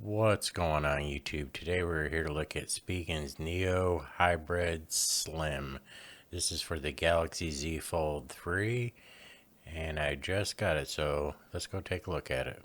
What's going on YouTube? Today we're here to look at Spigen's Neo Hybrid Slim. This is for the Galaxy Z Fold 3 and I just got it, so let's go take a look at it.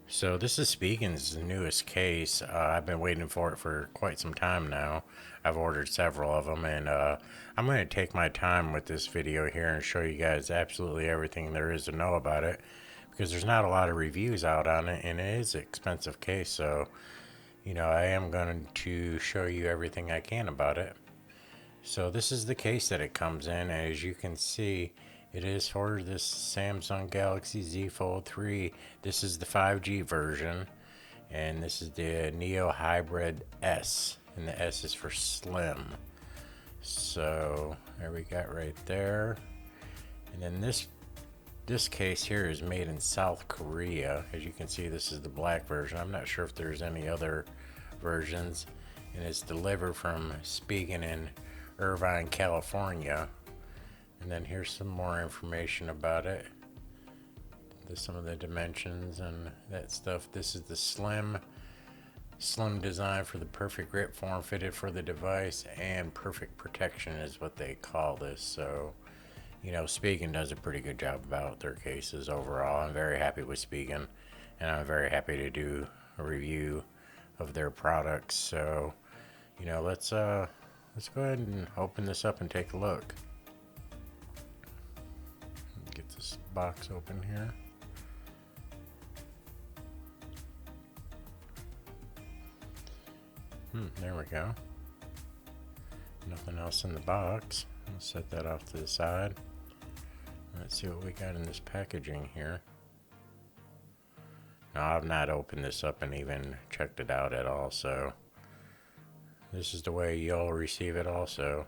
So this is Spigen's newest case. I've been waiting for it for quite some time now. I've ordered several of them, and I'm going to take my time with this video here and show you guys absolutely everything there is to know about it, because there's not a lot of reviews out on it, and it is an expensive case, so I am going to show you everything I can about it. So this is the case that it comes in. As you can see, it is for this Samsung Galaxy Z Fold 3. This is the 5G version, and this is the Neo Hybrid S, and the S is for Slim. So there we got right there. And then this case here is made in South Korea. As you can see, this is the black version. I'm not sure if there's any other versions, and it's delivered from Spigen in Irvine, California. And then here's some more information about it. There's some of the dimensions and that stuff. This is the slim design for the perfect grip, form fitted for the device, and perfect protection is what they call this. So Spigen does a pretty good job about their cases overall. I'm very happy with Spigen, and I'm very happy to do a review of their products. So let's go ahead and open this up and take a look. Get this box open here. There we go. Nothing else in the box. I'll set that off to the side. Let's see what we got in this packaging here. Now, I've not opened this up and even checked it out at all, so this is the way you'll receive it also.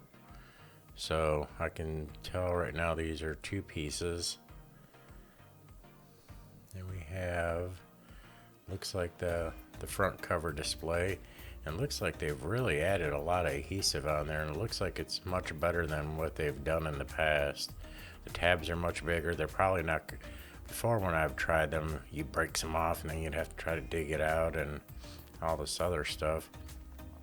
So I can tell right now these are two pieces. And we have, looks like the front cover display, and looks like they've really added a lot of adhesive on there, and it looks like it's much better than what they've done in the past. The tabs are much bigger. They're probably not, before when I've tried them, you break some off and then you'd have to try to dig it out and all this other stuff.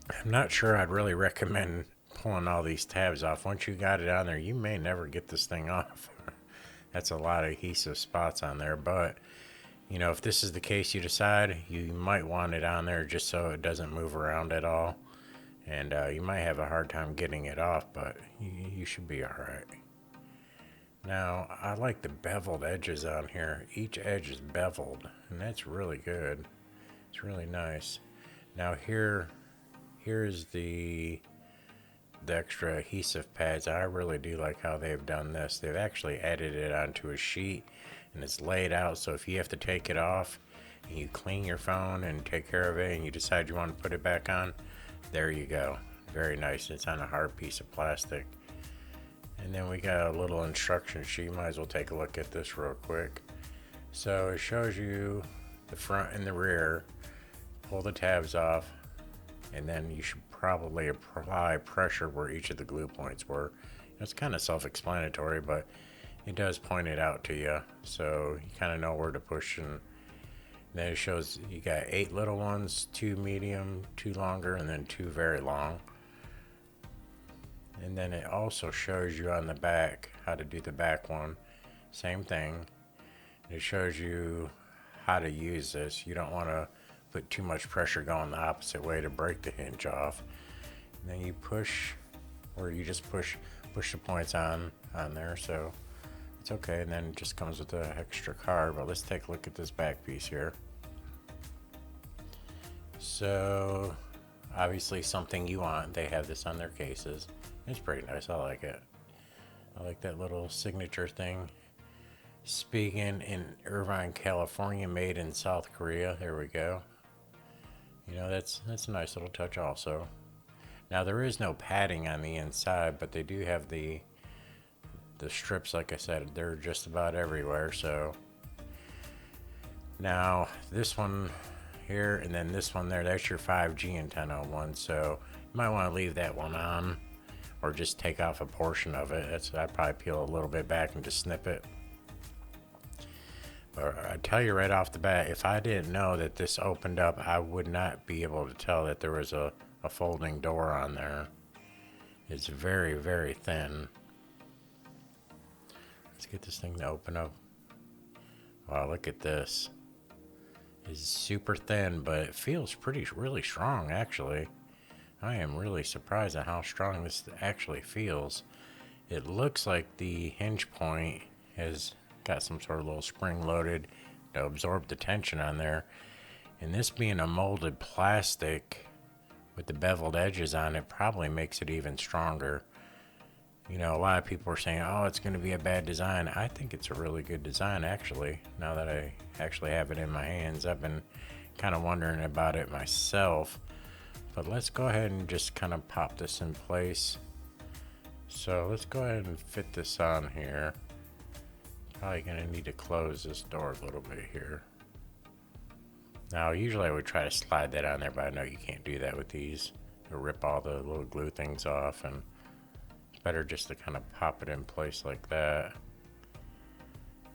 I'm not sure I'd really recommend pulling all these tabs off. Once you got it on there, you may never get this thing off. That's a lot of adhesive spots on there, but if this is the case you decide, you might want it on there just so it doesn't move around at all, and you might have a hard time getting it off, but you should be all right. Now, I like the beveled edges on here. Each edge is beveled, and that's really good. It's really nice. Now here's the extra adhesive pads. I really do like how they've done this. They've actually added it onto a sheet, and it's laid out, so if you have to take it off and you clean your phone and take care of it and you decide you want to put it back on, there you go. Very nice. It's on a hard piece of plastic. And then we got a little instruction sheet. Might as well take a look at this real quick. So it shows you the front and the rear. Pull the tabs off, and then you should probably apply pressure where each of the glue points were. It's kind of self-explanatory, but it does point it out to you, so you kind of know where to push. And then it shows you got 8 little ones, 2 medium, 2 longer, and then 2 very long. And then it also shows you on the back how to do the back one. Same thing. It shows you how to use this. You don't want to put too much pressure going the opposite way to break the hinge off. And then you push, or you just push the points on there, so it's okay. And then it just comes with an extra card. But let's take a look at this back piece here. So obviously something you want. They have this on their cases. It's pretty nice. I like it. I like that little signature thing. Spigen in Irvine, California, made in South Korea. There we go. That's a nice little touch also. Now there is no padding on the inside, but they do have the strips. Like I said, they're just about everywhere. So now this one here, and then this one there, that's your 5G antenna one. So you might want to leave that one on, or just take off a portion of it. I'd probably peel a little bit back and just snip it. But I tell you right off the bat, if I didn't know that this opened up, I would not be able to tell that there was a folding door on there. It's very, very thin. Let's get this thing to open up. Wow, look at this. It's super thin, but it feels really strong, actually. I am really surprised at how strong this actually feels. It looks like the hinge point has got some sort of little spring loaded to absorb the tension on there. And this being a molded plastic with the beveled edges on it probably makes it even stronger. You know, a lot of people are saying, oh, it's going to be a bad design. I think it's a really good design, actually, now that I actually have it in my hands. I've been kind of wondering about it myself. But let's go ahead and just kind of pop this in place. So let's go ahead and fit this on here. Probably going to need to close this door a little bit here. Now, usually I would try to slide that on there, but I know you can't do that with these. It'll rip all the little glue things off, and it's better just to kind of pop it in place like that.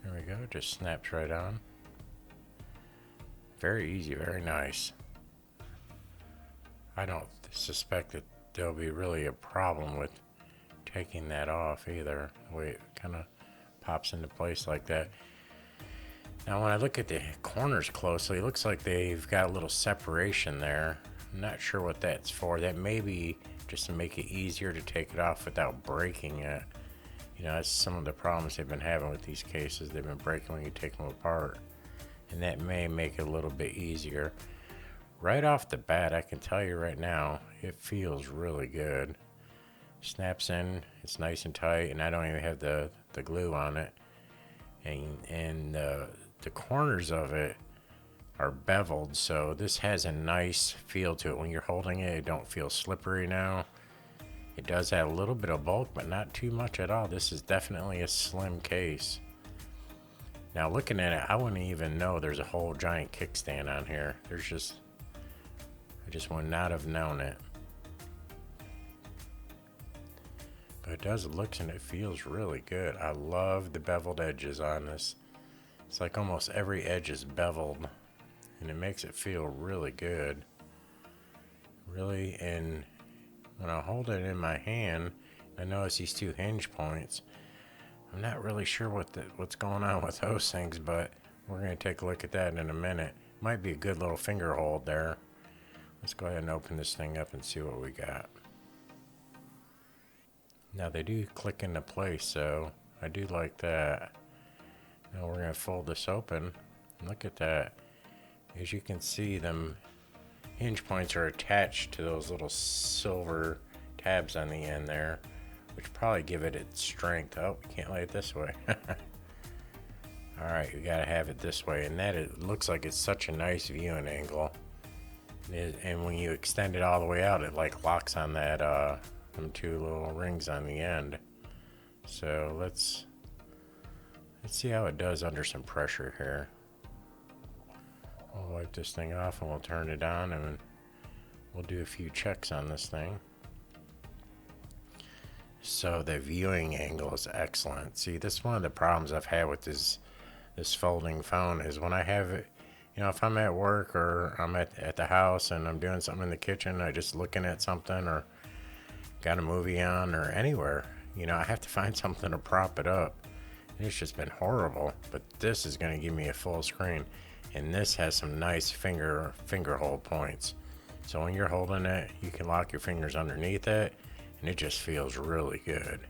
There we go, just snaps right on. Very easy, very nice. I don't suspect that there'll be really a problem with taking that off either. The way it kind of pops into place like that. Now when I look at the corners closely, it looks like they've got a little separation there. I'm not sure what that's for. That may be just to make it easier to take it off without breaking it. You know, that's some of the problems they've been having with these cases. They've been breaking when you take them apart. And that may make it a little bit easier. Right off the bat, I can tell you right now, it feels really good. Snaps in, it's nice and tight, and I don't even have the glue on it. And the corners of it are beveled, so this has a nice feel to it. When you're holding it, it don't feel slippery now. It does have a little bit of bulk, but not too much at all. This is definitely a slim case. Now looking at it, I wouldn't even know there's a whole giant kickstand on here. I just would not have known it. But it does look and it feels really good. I love the beveled edges on this. It's like almost every edge is beveled, and it makes it feel really good. Really, and when I hold it in my hand, I notice these two hinge points. I'm not really sure what's going on with those things, but we're going to take a look at that in a minute. Might be a good little finger hold there. Let's go ahead and open this thing up and see what we got. Now they do click into place, so I do like that. Now we're going to fold this open. Look at that. As you can see, them hinge points are attached to those little silver tabs on the end there, which probably give it its strength. Oh, we can't lay it this way. Alright, we gotta have it this way, and that it looks like it's such a nice viewing angle. And when you extend it all the way out, it like locks on that them two little rings on the end. So let's see how it does under some pressure here. We'll wipe this thing off and we'll turn it on, and we'll do a few checks on this thing. So the viewing angle is excellent. See, this is one of the problems I've had with this folding phone is when I have it, you know, if I'm at work or I'm at the house and I'm doing something in the kitchen, I just looking at something or got a movie on or anywhere, you know, I have to find something to prop it up. And it's just been horrible, but this is going to give me a full screen, and this has some nice finger hold points. So when you're holding it, you can lock your fingers underneath it, and it just feels really good.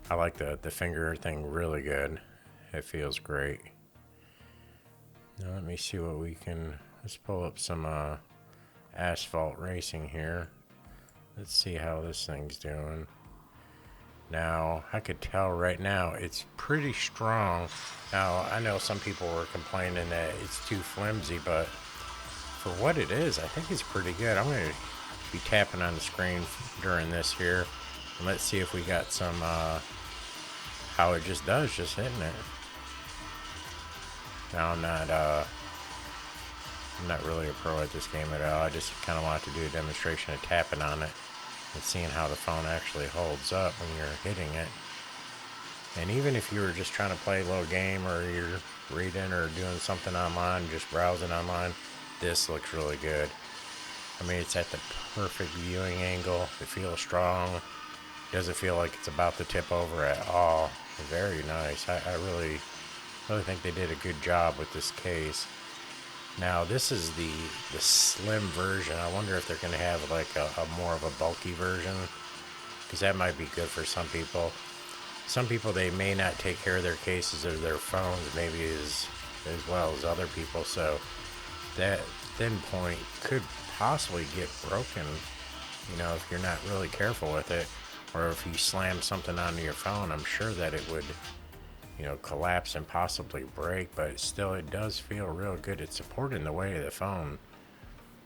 I like the finger thing really good. It feels great. Now let me see what we can, let's pull up some asphalt racing here. Let's see how this thing's doing. Now, I could tell right now it's pretty strong. Now, I know some people were complaining that it's too flimsy, but for what it is, I think it's pretty good. I'm going to be tapping on the screen during this here. And let's see if we got some, how it just does, just hitting it. Now, I'm not really a pro at this game at all. I just kind of want to do a demonstration of tapping on it and seeing how the phone actually holds up when you're hitting it. And even if you were just trying to play a little game or you're reading or doing something online, just browsing online, this looks really good. I mean, it's at the perfect viewing angle. It feels strong. Doesn't feel like it's about to tip over at all. Very nice. I really think they did a good job with this case. Now this is the slim version. I wonder if they're going to have like a more of a bulky version, because that might be good for some people. Some people, they may not take care of their cases or their phones maybe as well as other people, so that thin point could possibly get broken, if you're not really careful with it, or if you slam something onto your phone. I'm sure that it would collapse and possibly break, but still it does feel real good. It's supporting the weight of the phone.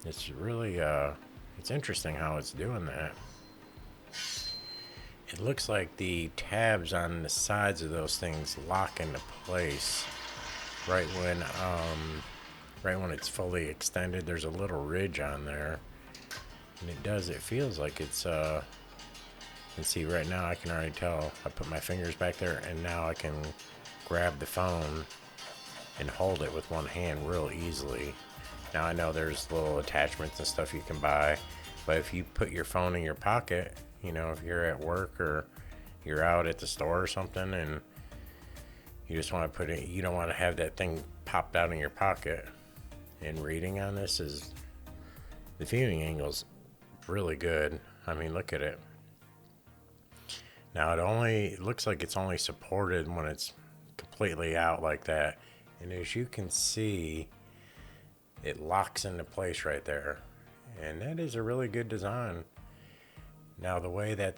It's really it's interesting how it's doing that. It looks like the tabs on the sides of those things lock into place right when it's fully extended. There's a little ridge on there, and it feels like it's and see, right now I can already tell. I put my fingers back there, and now I can grab the phone and hold it with one hand real easily. Now I know there's little attachments and stuff you can buy, but if you put your phone in your pocket, if you're at work or you're out at the store or something, and you just want to put it, you don't want to have that thing popped out in your pocket. And reading on this is, the viewing angle's really good. I mean, look at it. Now it looks like it's only supported when it's completely out like that. And as you can see, it locks into place right there. And that is a really good design. Now the way that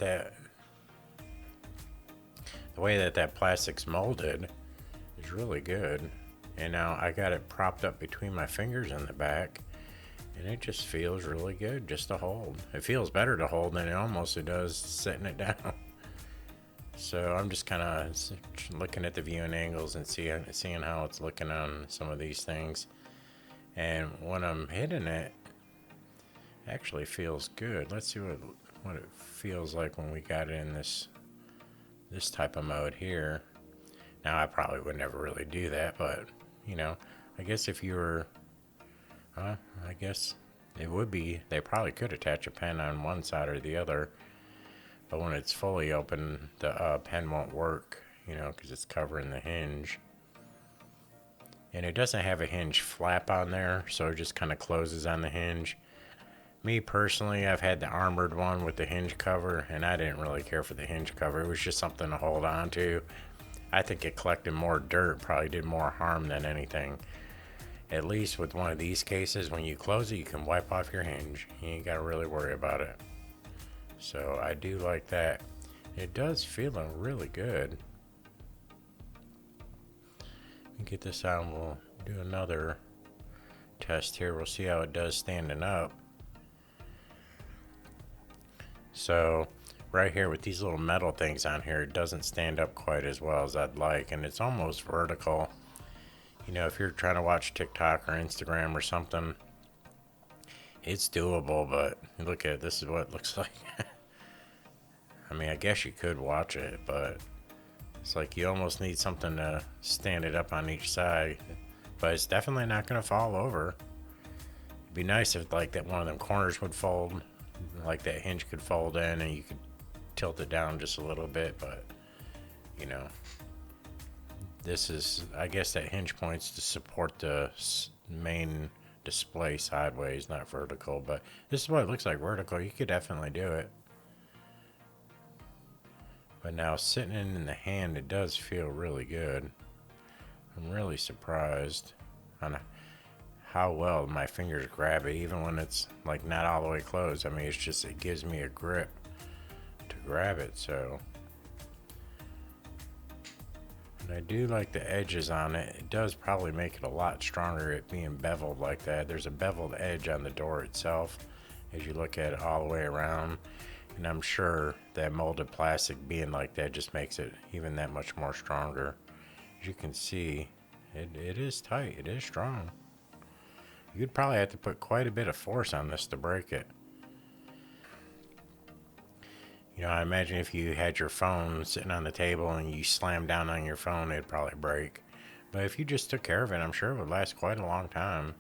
plastic's molded is really good. And now I got it propped up between my fingers in the back, and it just feels really good just to hold. It feels better to hold than it does setting it down. So I'm just kind of looking at the viewing angles and seeing how it's looking on some of these things. And when I'm hitting it, it actually feels good. Let's see what it feels like when we got it in this type of mode here. Now I probably would never really do that, but I guess if you were, I guess it would be, they probably could attach a pen on one side or the other. But when it's fully open, the pen won't work, because it's covering the hinge. And it doesn't have a hinge flap on there, so it just kind of closes on the hinge. Me personally, I've had the armored one with the hinge cover, and I didn't really care for the hinge cover. It was just something to hold on to. I think it collected more dirt, probably did more harm than anything. At least with one of these cases, when you close it, you can wipe off your hinge. You ain't got to really worry about it. So I do like that. It does feel really good. Let me get this out and we'll do another test here. We'll see how it does standing up. So right here with these little metal things on here, it doesn't stand up quite as well as I'd like, and it's almost vertical. If you're trying to watch TikTok or Instagram or something, it's doable, but look at it, this is what it looks like. I mean, I guess you could watch it, but it's like you almost need something to stand it up on each side, but it's definitely not going to fall over. It'd be nice if like that one of them corners would fold, like that hinge could fold in and you could tilt it down just a little bit, but this is, I guess that hinge point's to support the main display sideways, not vertical, but this is what it looks like vertical. You could definitely do it. But now sitting in the hand, it does feel really good. I'm really surprised on how well my fingers grab it, even when it's like not all the way closed. I mean, it gives me a grip to grab it, so. And I do like the edges on it. It does probably make it a lot stronger, it being beveled like that. There's a beveled edge on the door itself as you look at it all the way around. And I'm sure that molded plastic being like that just makes it even that much more stronger. As you can see, it is tight, it is strong. You'd probably have to put quite a bit of force on this to break it. I imagine if you had your phone sitting on the table and you slam down on your phone, it'd probably break. But if you just took care of it, I'm sure it would last quite a long time.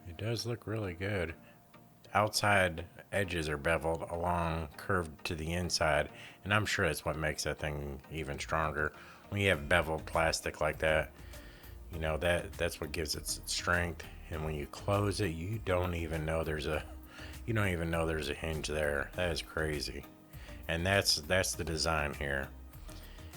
It does look really good. Outside edges are beveled along, curved to the inside, and I'm sure that's what makes that thing even stronger. When you have beveled plastic like that, you know that's what gives it strength. And when you close it, you don't even know there's a hinge there. That is crazy. And that's the design here.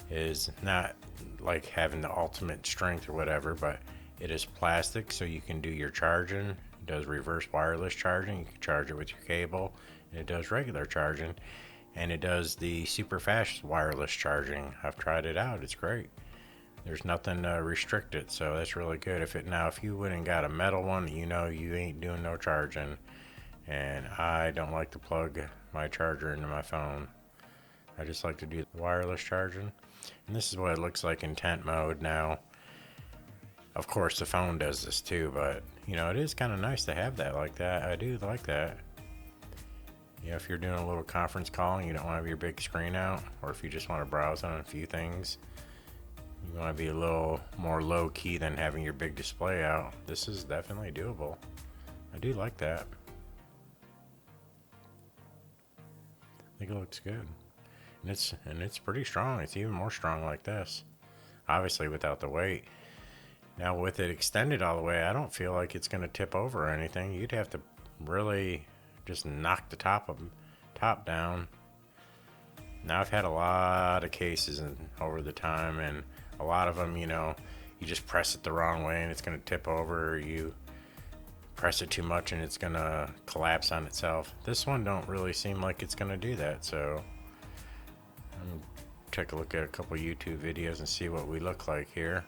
Is not like having the ultimate strength or whatever, but it is plastic, so you can do your charging. It does reverse wireless charging. You can charge it with your cable. And it does regular charging, and it does the super fast wireless charging. I've tried it out. It's great. There's nothing to restrict it, so that's really good. If you went and got a metal one, you know you ain't doing no charging. And I don't like to plug my charger into my phone. I just like to do wireless charging. And this is what it looks like in tent mode now. Of course, the phone does this too, but you know, it is kind of nice to have that like that. I do like that. You know, if you're doing a little conference call and you don't want to have your big screen out, or if you just want to browse on a few things, you want to be a little more low key than having your big display out. This is definitely doable. I do like that. I think it looks good. And it's pretty strong. It's even more strong like this. Obviously without the weight. Now with it extended all the way, I don't feel like it's going to tip over or anything. You'd have to really just knock the top down. Now I've had a lot of cases over the time, and a lot of them, you know, you just press it the wrong way and it's going to tip over, or you press it too much and it's going to collapse on itself. This one don't really seem like it's going to do that, so I'm going to take a look at a couple YouTube videos and see what we look like here.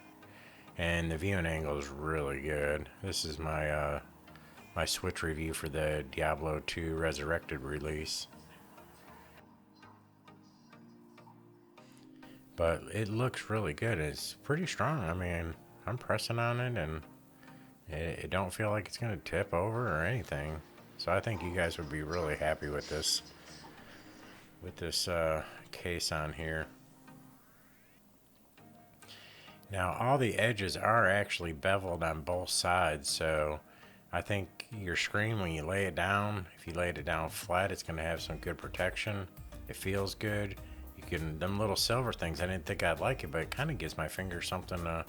And the viewing angle is really good. This is my my Switch review for the Diablo 2 Resurrected release. But it looks really good. It's pretty strong. I mean, I'm pressing on it and it don't feel like it's going to tip over or anything. So I think you guys would be really happy with this case on here. Now all the edges are actually beveled on both sides, so I think your screen, when you lay it down, if you laid it down flat, it's going to have some good protection. It feels good. Them little silver things, I didn't think I'd like it, but it kind of gives my finger something to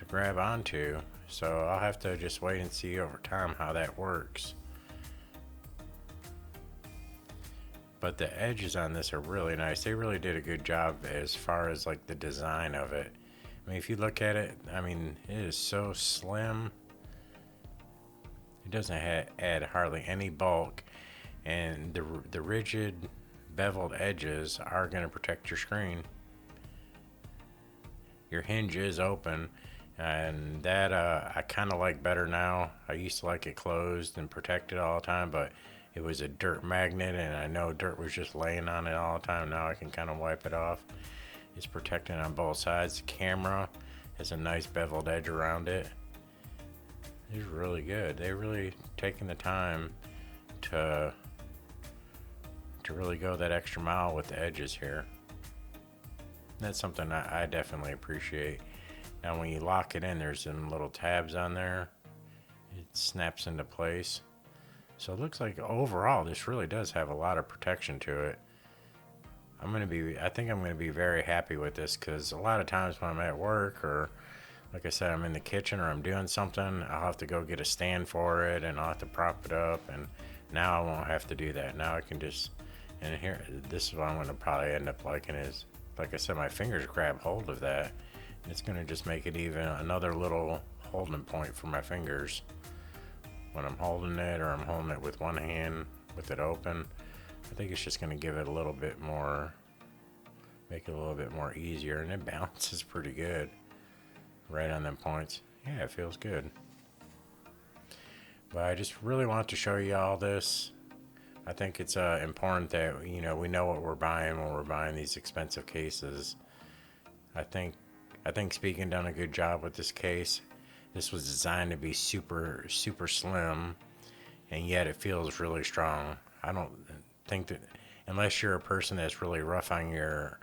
grab onto. So I'll have to just wait and see over time how that works. But the edges on this are really nice. They really did a good job as far as like the design of it. I mean, if you look at it, I mean, it is so slim. It doesn't add hardly any bulk, and the rigid beveled edges are going to protect your screen. Your hinge is open, and that I kind of like better now. I used to like it closed and protected all the time, but it was a dirt magnet, and I know dirt was just laying on it all the time. Now I can kind of wipe it off. It's protected on both sides. The camera has a nice beveled edge around it. It's really good. They really taken the time to really go that extra mile with the edges here. That's something I definitely appreciate. Now when you lock it in, there's some little tabs on there. It snaps into place. So it looks like overall this really does have a lot of protection to it. I think I'm gonna be very happy with this, because a lot of times when I'm at work, or like I said, I'm in the kitchen or I'm doing something, I'll have to go get a stand for it and I'll have to prop it up, and now I won't have to do that. Now I can just, and here, this is what I'm gonna probably end up liking is, like I said, my fingers grab hold of that, and it's gonna just make it even another little holding point for my fingers. When I'm holding it, or I'm holding it with one hand with it open, I think it's just going to give it a little bit more, make it a little bit more easier, and it balances pretty good right on them points. Yeah, it feels good. But I just really want to show you all this. I think it's important that, you know, we know what we're buying when we're buying these expensive cases. I think Spigen done a good job with this case. This was designed to be super slim, and yet it feels really strong. I don't think that, unless you're a person that's really rough on your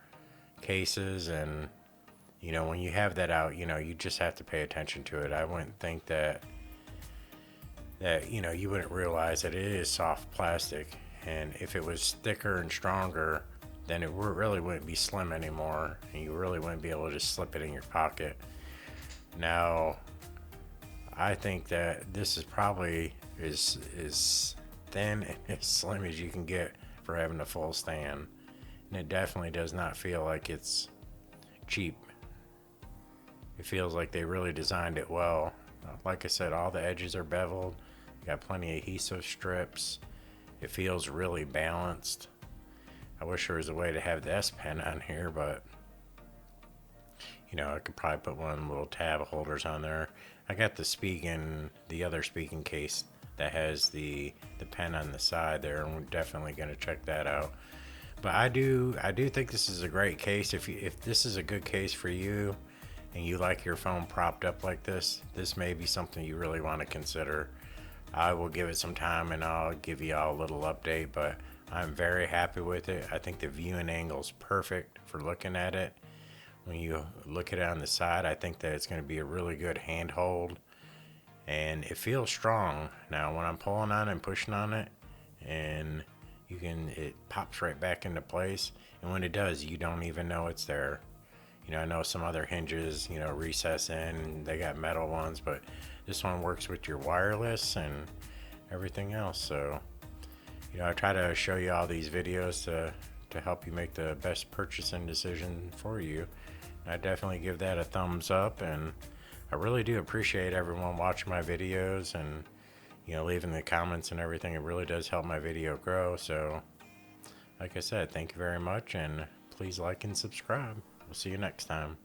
cases, and you know, when you have that out, you know, you just have to pay attention to it. I wouldn't think that you know, you wouldn't realize that it is soft plastic, and if it was thicker and stronger, then it really wouldn't be slim anymore, and you really wouldn't be able to just slip it in your pocket. Now, I think that this is probably as thin and as slim as you can get for having a full stand, and it definitely does not feel like it's cheap. It feels like they really designed it well. Like I said, all the edges are beveled. You got plenty of adhesive strips. It feels really balanced. I wish there was a way to have the S Pen on here, but you know, I could probably put one of them little tab holders on there. I got the Spigen, the other Spigen case that has the pen on the side there, and we're definitely going to check that out. But I do think this is a great case. If this is a good case for you, and you like your phone propped up like this may be something you really want to consider. I will give it some time and I'll give you all a little update, but I'm very happy with it. I think the viewing angle is perfect for looking at it. When you look at it on the side, I think that it's going to be a really good handhold, and it feels strong. Now when I'm pulling on it and pushing on it, and it pops right back into place, and when it does, you don't even know it's there. You know, I know some other hinges, you know, recess in, and they got metal ones, but this one works with your wireless and everything else. So, you know, I try to show you all these videos to help you make the best purchasing decision for you. And I definitely give that a thumbs up, and I really do appreciate everyone watching my videos and, you know, leaving the comments and everything. It really does help my video grow. So, like I said, thank you very much, and please like and subscribe. We'll see you next time.